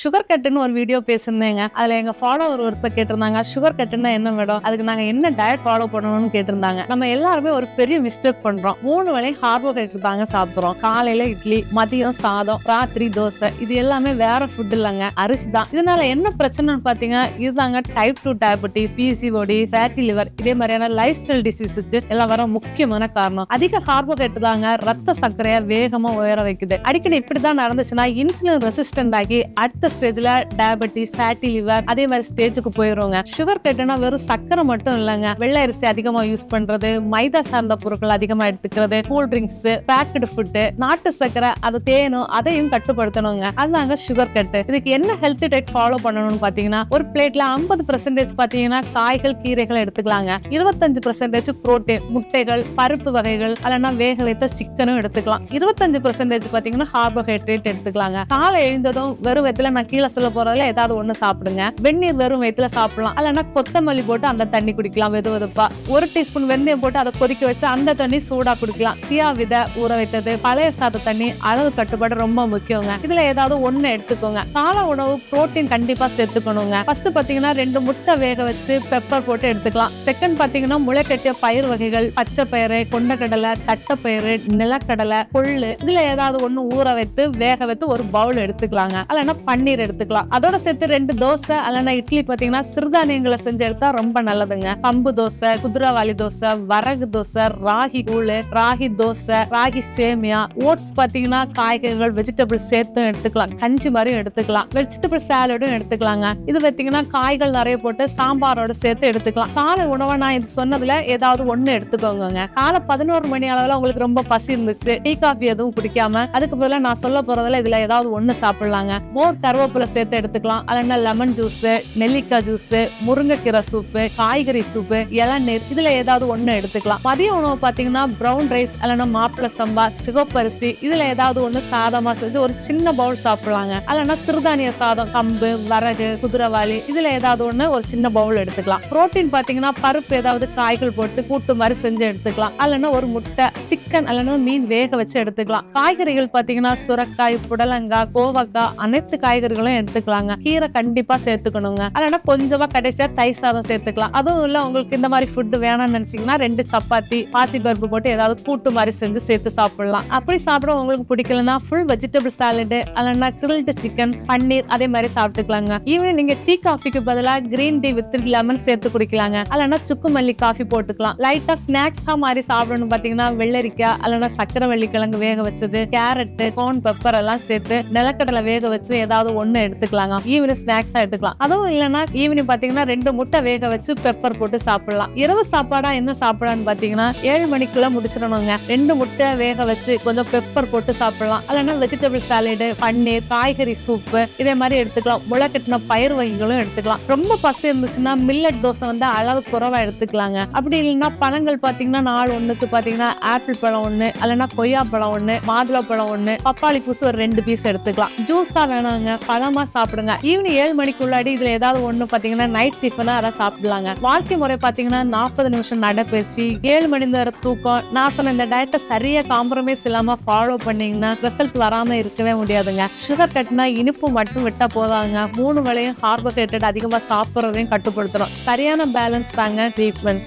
Sugar கட்டுன்னு ஒரு video பேசியிருந்தேங்க. அதுல எங்க ஃபாலோவர் ஒருத்தர் கேட்டிருந்தாங்க, சுகர் கட்டுன்னா என்ன மேடம், அதுக்கு நாங்க என்ன டயட் ஃபாலோ பண்ணணும்னு கேட்டிருந்தாங்க. நம்ம எல்லாருமே ஒரு பெரிய மிஸ்டேக் பண்றோம். 3 வேளையும் கார்போஹைட்ரேட் தாங்க சாப்பிடுறோம். காலையில இட்லி, மதியம் சாதம், ராத்திரி தோசை. இது எல்லாமே வேற ஃபுட் இல்லைங்க, அரிசி தான். இதனால என்ன பிரச்சனைன்னு பாத்தீங்கன்னா, இதுதாங்க type 2 diabetes, PCOD, fatty liver, இதே மாதிரியான லைஃப் ஸ்டைல் டிசீஸுக்கு எல்லாம் வர முக்கியமான காரணம். அதிக கார்போஹைட்ரேட் தாங்க ரத்த சர்க்கரையை வேகமா உயர வைக்குது. அடிக்கடி இப்படிதான் நடந்துச்சுன்னா இன்சுலின் ரெசிஸ்டன்ட் ஆகி அடுத்த ஸ்டேஜ்ல டயபெட்டிஸ், ஃபேட்டி லிவர் அதே மாதிரி ஸ்டேஜுக்கு போயிருவாங்க. சுகர் கட்டுனா வெறும் சர்க்கரை மட்டும் இல்லைங்க, வெள்ளை அரிசி அதிகமா யூஸ் பண்றது, மைதா சார்ந்த பொருட்கள் அதிகமா எடுத்துக்கிறது, கூல் ட்ரிங்க்ஸ், பேக்கெட் ஃபுட், நாட்டு சர்க்கரை, அது தேனும் அதையும் கட்டுப்படுத்தணுங்க. அதுதாங்க சுகர் கட்டு. இதுக்கு என்ன ஹெல்த் டயட் ஃபாலோ பண்ணணும்னு பாத்தீங்கன்னா, ஒரு பிளேட்ல 50% பாத்தீங்கன்னா காய்கள், கீரைகள் எடுத்துக்கலாங்க. 25% புரோட்டீன், முட்டைகள், பருப்பு வகைகள், அல்லனா வேக வைத்த சிக்கனும் எடுத்துக்கலாம். 25% பாத்தீங்கன்னா கார்போஹைட்ரேட் எடுத்துக்கலாங்க. காலை எழுந்ததும் வெறும் வயித்துல, நான் கீழே சொல்ல போறதுல ஏதாவது ஒண்ணு சாப்பிடுங்க. வெந்நீர் வெறும் வயித்துல சாப்பிடலாம். அல்லனா கொத்தமல்லி போட்டு அந்த தண்ணி குடிக்கலாம் வெது வெதுப்பா. 1 டீஸ்பூன் வெந்தயம் போட்டு அதை கொதிக்க வச்சு அந்த தண்ணி சூடா குடிக்கலாம். சியா விதை ஊற வைத்தது, பழைய சாத தண்ணி, அளவு கட்டுப்பாடு ரொம்ப முக்கியங்க. இதுல ஏதாவது ஒண்ணு எடுத்துக்கோங்க. காலை உணவு புரோட்டீன் கண்டிப்பா சேர்த்துக்கணுங்க. ஃபர்ஸ்ட் பாத்தீங்கன்னா 2 முட்டை வேக வச்சு பெப்பர் போட்டு எடுத்துக்கலாம். செகண்ட் பாத்தீங்கன்னா முளைக்கட்டிய பயிர் வகைகள், பச்சை பயிறு, கொண்டக்கடலை, தட்டைப்பயிறு, நிலக்கடலை, கொள்ளு, இதுல ஏதாவது ஒண்ணு ஊற வைத்து வேக வைத்து ஒரு பவுல் எடுத்துக்கலாங்க. அல்லனா பன்னீர் எடுத்துக்கலாம். அதோட சேர்த்து 2 தோசை அல்லனா இட்லி பாத்தீங்கன்னா சிறுதானியங்களை செஞ்சு எடுத்தா ரொம்ப நல்லதுங்க. கம்பு தோசை, குதிரைவாளி தோசை, வரகு தோசை, ராகி கூழ், ராகி தோசை, ராகி சேமியா, ஓட்ஸ் பாத்தீங்கன்னா காய்கறிகள், வெஜிடபிள்ஸ் சேர்த்தும் எடுத்துக்கலாம். கஞ்சி மாதிரியும் எடுத்துக்கலாம். வெஜிடபிள் சாலடும் எடுத்துக்கலாங்க. இது பாத்தீங்கன்னா காய்கள் நிறைய போட்டு சாம்பாரோட சேர்த்து எடுத்துக்கலாம். காலை உணவை நான் இது சொன்னதுல ஏதாவது ஒண்ணு எடுத்துக்கோங்க. காலை 11 மணி அளவுல உங்களுக்கு ரொம்ப பசி இருந்துச்சு, டீ காஃபி எதுவும் குடிக்காம அதுக்கு பதிலா நான் சொல்ல போறதுல இதுல ஏதாவது ஒண்ணு சாப்பிடலாங்க. மோர், கருவேப்பிலை சேர்த்து எடுத்துக்கலாம். அல்லனா லெமன் ஜூஸ், நெல்லிக்காய் ஜூஸ், முருங்கைக்கீரை சூப்பு, காய்கறி சூப்பு, இளநீர், இதுல ஏதாவது ஒண்ணு எடுத்துக்கலாம். மதிய உணவு பாத்தீங்கன்னா பிரவுன் ரைஸ் அல்லனா மாப்பிள சம்பா, சிவப்பரிசி, இதுல ஏதாவது ஒண்ணு சாதமா செஞ்சு ஒரு சின்ன பவுல் சாப்பிடலாங்க. அல்லனா சிறுதானிய சாதம், கம்பு, வரகு, குதிரைவாளி, இதுல ஏதாவது ஒண்ணு ஒரு சின்ன பவுல் எடுத்துக்கலாம். புரோட்டீன் பாத்தீங்கன்னா பருப்பு ஏதாவது காய்கள் போட்டு கூட்டு மாதிரி செஞ்சு எடுத்துக்கலாம். அல்லனா ஒரு முட்டை, சிக்கன் அல்லனா மீன் வேக வச்சு எடுத்துக்கலாம். காய்கறிகள் பாத்தீங்கன்னா சுரக்காய், புடலங்காய், கோவக்காய், அனைத்து காய்கறிகளும் எடுத்துக்கலாங்க. கீரை கண்டிப்பா சேர்த்துக்கணுங்க. அல்லனா கொஞ்சமா கடைசியா தயிர் சாதம் சேர்த்துக்கலாம். அதுவும் இல்ல உங்களுக்கு இந்த மாதிரி ஃபுட் வேணும்னு நினைச்சீங்கன்னா 2 சப்பாத்தி, பாசி பருப்பு போட்டு ஏதாவது கூட்டு மாதிரி செஞ்சு சேர்த்து சாப்பிடலாம். அப்படி சாப்பிட உங்களுக்கு பிடிக்கலன்னா ஃபுல் வெஜிடபிள் சாலட் அல்லனா கிரில்டு சிக்கன், பன்னீர் அதே மாதிரி சாப்பிட்டுக்கலாங்க. ஈவனிங் நீங்க டீ காஃபிக்கு பதிலா கிரீன் டீ வித் லெமன் சேர்த்து குடிக்கலாங்க. அல்லனா சுக்கு மல்லி காஃபி போட்டுக்கலாம். லைட்டா ஸ்நாக்ஸா மாதிரி சாப்பிடணும் பாத்தீங்கன்னா வெள்ளரிக்காய் அல்லனா சக்கரை வெள்ளிக்கிழங்கு வேக வச்சது, கேரட், கார்ன், பெப்பர் எல்லாம் சேர்த்து நிலக்கடலை வேக வச்சு ஏதாவது ஒண்ணு எடுத்துக்கலாங்க. ஈவினிங் ஸ்நாக்ஸா எடுத்துக்கலாம். அதுவும் இல்லைன்னா ஈவினிங் பாத்தீங்கன்னா 2 முட்டை வேக வச்சு பெப்பர் போட்டு சாப்பிடலாம். இரவு சாப்பாடா என்ன சாப்பிடலான்னு பாத்தீங்கன்னா 7 மணிக்குள்ள முடிச்சிடணுங்க. 2 முட்டை வேக வச்சு கொஞ்சம் பெப்பர் போட்டு சாப்பிடலாம். அல்லனா வெஜிடபிள் சாலட், பன்னீர், காய்கறி சூப்பு இதே மாதிரி எடுத்துக்கலாம். முளைக்கட்டின பயிர் வகைகளும் எடுத்துக்கலாம். ரொம்ப பசி இருந்துச்சுன்னா மில்லட் தோசை வந்து அளவு குறைவா எடுத்துக்கலாங்க. அப்படி இல்லைன்னா பழங்கள் பாத்தீங்கன்னா நாள் ஒண்ணுக்கு பாத்தீங்கன்னா ஆப்பிள் பழம் 1, அல்லனா கொய்யா பழம் 1, மாதுளை பழம் 1, பப்பாளி பூசு ஒரு 2 பீஸ் எடுத்துக்கலாம். ஜூஸா வேணாங்க, பழமா சாப்பிடுங்க. ஈவினிங் 7 மணிக்குள்ளாடி இதுல ஏதாவது ஒண்ணு பாத்தீங்கன்னா நைட் டிஃபனா அதை சாப்பிடலாங்க. வாழ்க்கை முறை பாத்தீங்கன்னா 40 நிமிஷம் நடைபயிற்சி, 7 மணி நேரம் தூக்கம். நான் சொன்ன இந்த டயட்டை சரியா காம்ப்ரமைஸ் இல்லாம ஃபாலோ பண்ணீங்கன்னா ரிசல்ட் வராம இருக்கவே முடியாதுங்க. சுகர் கட்னா இனிப்பு மட்டும் விட்டா போதாங்க, 3 வேளையும் கார்போஹைட்ரேட் அதிகமா சாப்பிடுறதையும் கட்டுப்படுத்தணும். சரியான பேலன்ஸ் தாங்க ட்ரீட்மெண்ட்.